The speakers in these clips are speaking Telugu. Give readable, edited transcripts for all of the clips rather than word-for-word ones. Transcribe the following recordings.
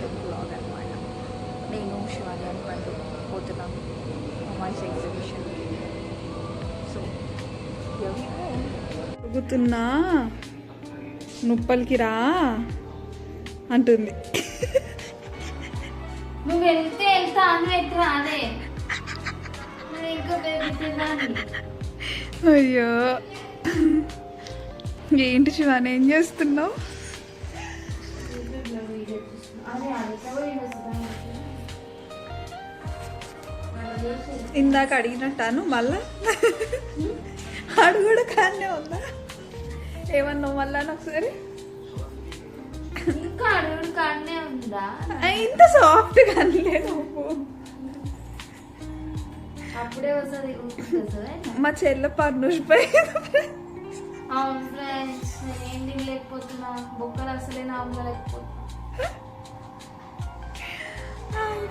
స్పెషల్ బ్లాగ్ అనమాట. నేను శివాని అని పండు పోతున్నాము అమ్మాయి ఎగ్జిబిషన్కి. సో తిరుగుతున్నా నుప్పలికి రా అంటుంది. నువ్వు వెళ్తే వెళ్తా అని వెళ్తా అదే అయ్యో ఏంటి శివాని ఏం చేస్తున్నావు? ఇందాక అడిగినట్టాను మళ్ళా అడుగుడు కానే ఉందా? ఏమన్నావు మళ్ళా ఒకసారి? ఇంకా అడుగుడు కానే ఉందా? ఇంత సాఫ్ట్ గా అనలేదు. అప్పుడే వస్తుంది. మా చెల్లె పర్నుష్ అవును ఫ్రెండ్స్, నేనేం తినలేకపోతున్నా. బొక్కలు అసలే నామలేకపోతున్నా.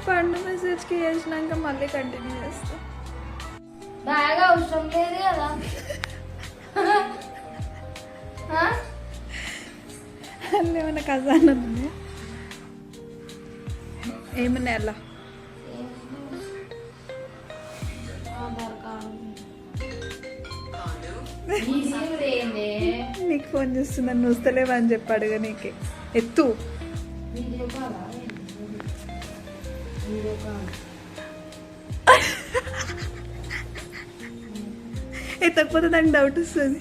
పండు మెసేజ్కి చేసినాక మళ్ళీ కంటిన్యూ చేస్తా. బాగా అవసరం లేదు కదా. అలా ఏమైనా ఖజానా ఉంది? ఏమన్నా అలా నీకు ఫోన్ చేస్తున్నాను, నువ్వు వస్తలేవా అని చెప్పి అడుగు. నీకే ఎత్తు. ఎత్తకపోతే దానికి డౌట్ వస్తుంది.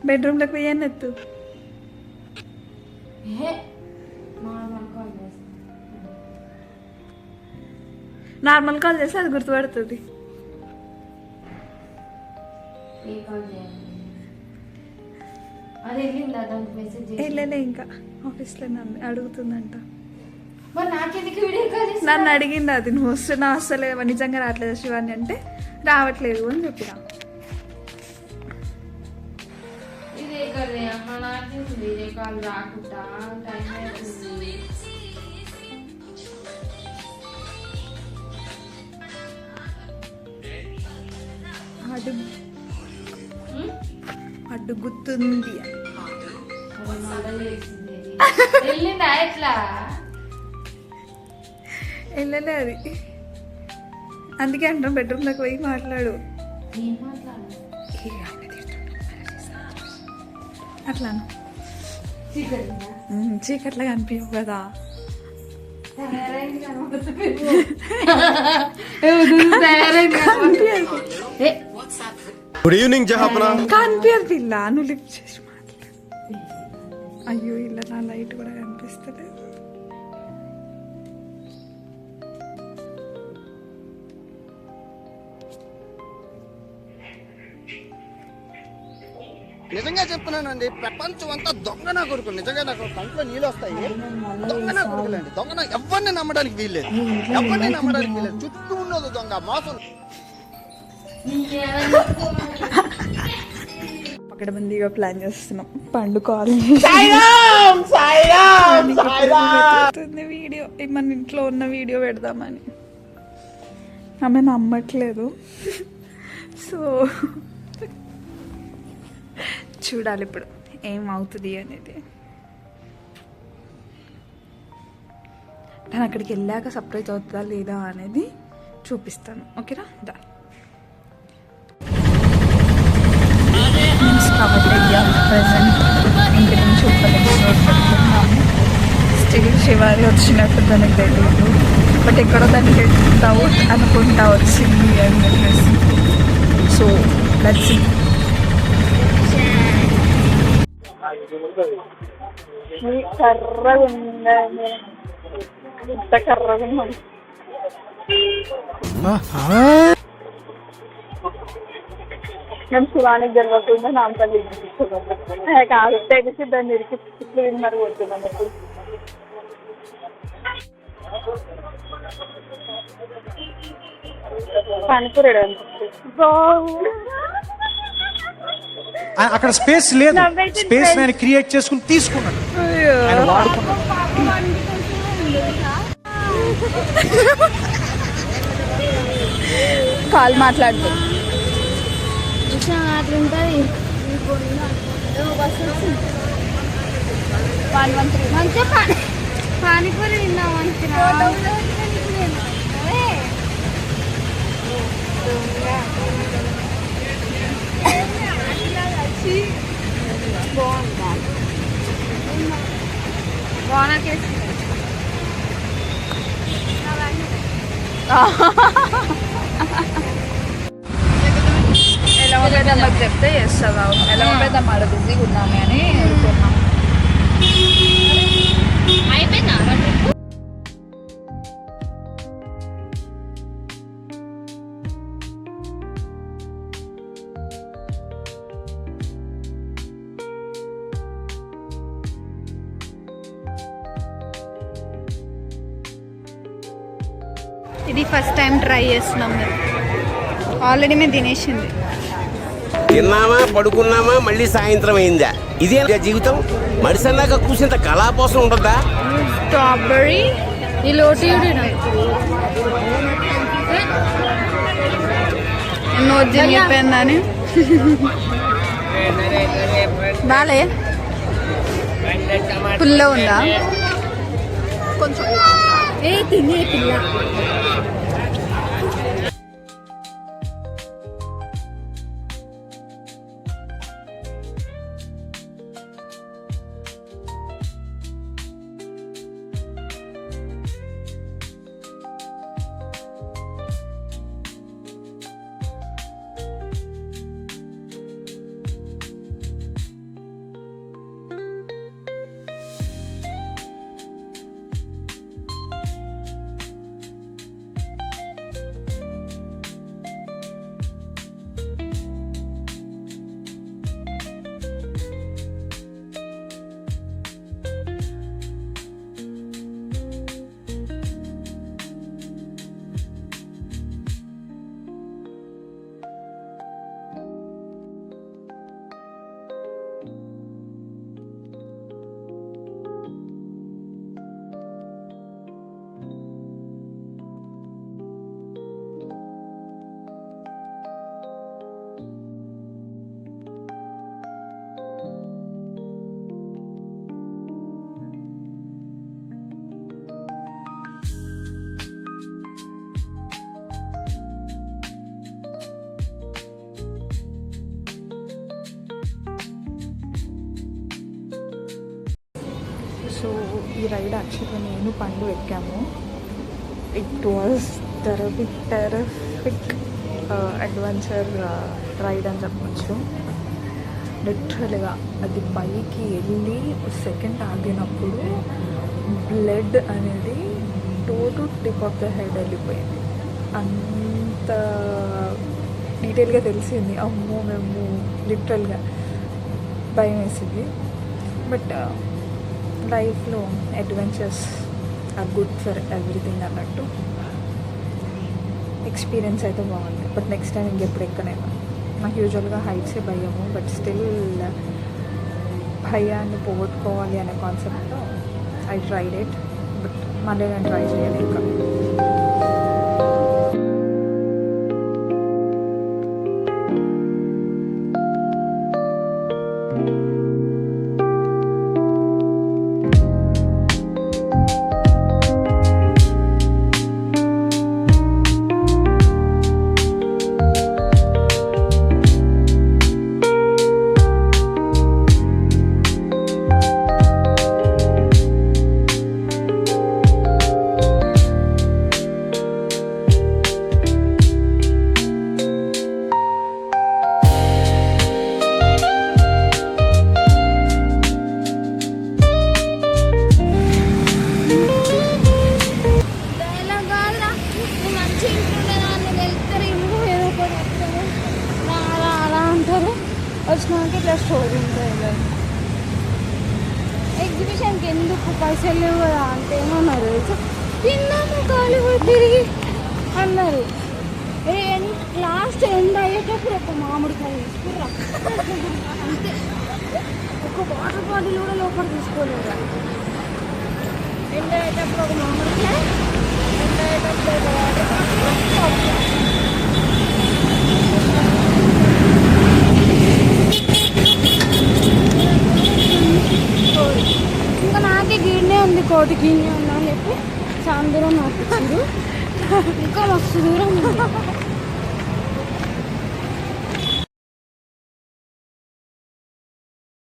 బెడ్రూమ్లోకి పోయాను ఎత్తు. నార్మల్ కాల్ చేస్తే అది గుర్తుపడుతుంది. వెళ్ళలే ఇంకా ఆఫీస్లో నన్ను అడుగుతుందంట. నన్ను అడిగింది అది, నువ్వు వస్తున్నా వస్తలేవా నిజంగా రావట్లేదు శివాని అంటే రావట్లేదు అని చెప్పిన. అడుగుతుంది. వెళ్ళలే అది, అందుకే అంటాం బెడ్రూమ్లోకి పోయి మాట్లాడు. అట్లాను చీకట్లా కనిపించవు కదా. గుడ్ ఈవినింగ్ జహాపనా. కనిపించదు పిల్ల, నువ్వు లిఫ్ట్ చేసి మాట్లాడు. అయ్యో ఇలా నా లైట్ కూడా కనిపిస్తలేదు. నిజంగా చెప్తున్నానండి, ప్రపంచం అంతా దొంగ నా కొడుకులు. నిజంగా నాకు కంట్లో నీళ్ళు వస్తాయి. దొంగ నా కొడుకులండి, దొంగ. ఎవరిని నమ్మడానికి వీల్లేదు, ఎవరిని నమ్మడానికి వీల్లేదు. చుట్టూ ఉన్నది దొంగ మోసం. పకడ్బందీగా ప్లాన్ చేస్తున్నాం. పండు కాల్ వీడియో మన ఇంట్లో ఉన్న వీడియో పెడదామని. ఆమె నమ్మట్లేదు. సో చూడాలి ఇప్పుడు ఏమవుతుంది అనేది. నేను అక్కడికి వెళ్ళాక సర్ప్రైజ్ అవుతుందా లేదా అనేది చూపిస్తాను. ఓకేనా? దా ప్రజెంట్ ఇంటి నుంచి ఉపయోగిస్తున్నాము. స్టిల్ శివారి వచ్చినట్టు దానికి తెలియదు, బట్ ఎక్కడో దానికి డౌట్ అనుకుంటా వచ్చింది అని చెప్పేసి. So let's see. కర్రగా ఉందండి, ఇంత కర్రగా ఉంది. మేము శివానికి జరగకుండా నామపల్లి కాదు తెలిసి దాన్ని ఇరికి ఇట్లు విన్నర్ కొడుతున్నాం. పనిపురాడు అక్కడ స్పేస్ లేదు, స్పేస్ నేను క్రియేట్ చేసుకుని తీసుకున్నాను. కాల్ మాట్లాడుతూ అట్లుంటది. మంచిగా పానీపూరి తిన్నాం మంచిగా బాగున్నా ఎలా ఉండేది మాకు చెప్తే చేస్తావా? ఎలా ఉండేది అమ్మ బిజీగా ఉన్నామే అని అనుకున్నాం. అయిపోయిందా ఇది ఫస్ట్ టైం ట్రై చేస్తున్నాం మేము. ఆల్రెడీ మేము తినేసింది. తిన్నామా పడుకున్నామా మళ్ళీ సాయంత్రం అయిందా? ఇదే జీవితం. మడిసన్నాక కూర్చుంత కళాపోసం ఉంటుందా? స్ట్రాబెర్రీ ఈ లోటు ఎన్నో చెప్పాను బాలే పుల్ల ఉందా కొంచెం తినే పిల్ల సో ఈ రైడ్ యాక్చువల్గా నేను పండు ఎక్కాము. It was terrific adventure ride అని చెప్పచ్చు. లిటరల్గా అది పైకి వెళ్ళి సెకండ్ ఆగినప్పుడు బ్లడ్ అనేది to tip of the head వెళ్ళిపోయింది. అంత డీటెయిల్గా తెలిసింది. అమ్మో మేము లిటరల్గా భయం వేసింది. బట్ లైఫ్లో adventures are good for everything అన్నట్టు ఎక్స్పీరియన్స్ అయితే బాగుంది. బట్ నెక్స్ట్ టైం ఇంకెప్పుడు ఎక్కనేమో. నాకు యూజువల్గా హైట్సే భయము, బట్ స్టిల్ భయాన్ని పోగొట్టుకోవాలి అనే కాన్సెప్ట్తో ఐ ట్రైడ్ ఇట్. బట్ మళ్ళీ నేను ట్రై చేయాలి ఇంకా. వచ్చినాక ఇట్లా స్టోరీ ఉంటుంది. ఎగ్జిబిషన్కి ఎందుకు పైసలు లేవు కదా అంటే ఏమన్నారు తిన్నాము ఖాళీ కూడా తిరిగి అన్నారు. లాస్ట్ ఎండ్ అయ్యేటప్పుడు ఒక మామిడికాయ తీసుకురా అంతే. ఒక వాటర్ బాటిల్ కూడా లోపల తీసుకోలేదు. ఎండ్ అయ్యేటప్పుడు ఒక మామిడికాయ, ఎండ్ అయ్యేటప్పుడు ఒక వాటర్ బాటిల్. ఒకటి గిన్నె ఉన్నా అని చెప్పి చాలా దూరం నడిపించారు. ఇంకా మస్తు దూరం ఉంది.